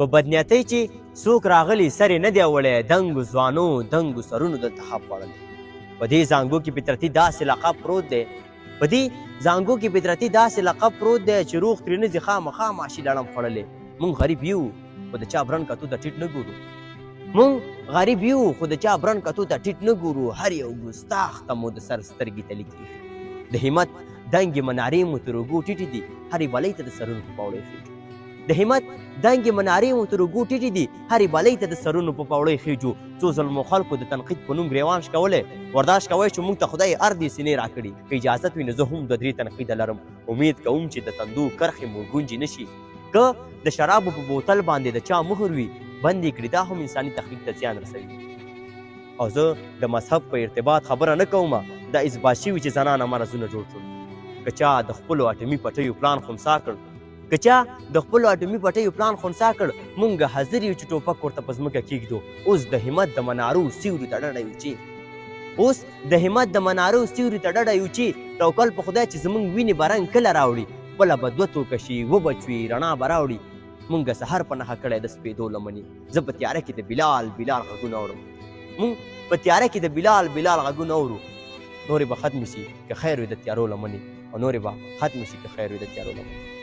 په بدنیتۍ چې څوک راغلی سر یې نه دی وړی دنګو ځوانو دنګو سرونو دلته خپ خوړلی په دې زانګو کې فطرتي داسې لقب پروت دی په دې زانګو کې فطرتي داسې لقب پروت دی چې روغ ترې نه ځي خامخا ماشي لړم خوړلی موږ غریب یو خو د چا برن کتو ته ټیټ نه ګورو موږ غریب یو خو د چا برن کتو ته ټیټ نه ګورو هر یو ګستاخ ته مو د سر سترګې تلي کېږي د همت دنګې منارې مو تر اوږو ټیټې دي هرې بلۍ ته د سرونو په پاوړۍ خېږو د همت دنګې منارې مو تر اوږو ټیټې دي هرې بلۍ ته د سرونو په پاوړۍ خېږو څو ظلمو خلکو د تنقید په نوم ګریوان شکولی ورداش کوئ چې موږ ته خدای اردې سینې راکړي که اجازت وي نو زه هم 2-3 تنقیده لرم امید کوم چې د تندو کرښې مو ګونجې نه شي که د شرابو په بوتل باندې د چا مهر وي بند یې کړي دا هم انساني تخلیق ته زیان رسوي او زه د مذهب په ارتباط خبره نه کوم دا اثبات شوي چې زنانه مرضونه جوړ کړو که چا د خپلو اټومي پټیو پلان خنثی کړ که چا د خپلو اټومي پټیو پلان خنثی کړ موږ حاضر یو چې ټوپک ورته په ځمکه کېږدو اوس د همت د منارو سیوري ته ډډه یو چې اوس د همت د منارو سیوري ته ډډه یو چې توکل په خدای چې زموږ وینې به رنګ کله راوړي خپله به 2 توکه شي وبچوي رڼا به راوړي موږ سحر په نښه کړی د سپېدو لمنې زه په تیاره کې د بلال غږونه اورم موږ په تیاره کې د بلال غږونه اورو نورې به ختمې شي که خیر وي د تیارو لمنې او نورې به ختمې شي که خیر وي د تیارو لمنې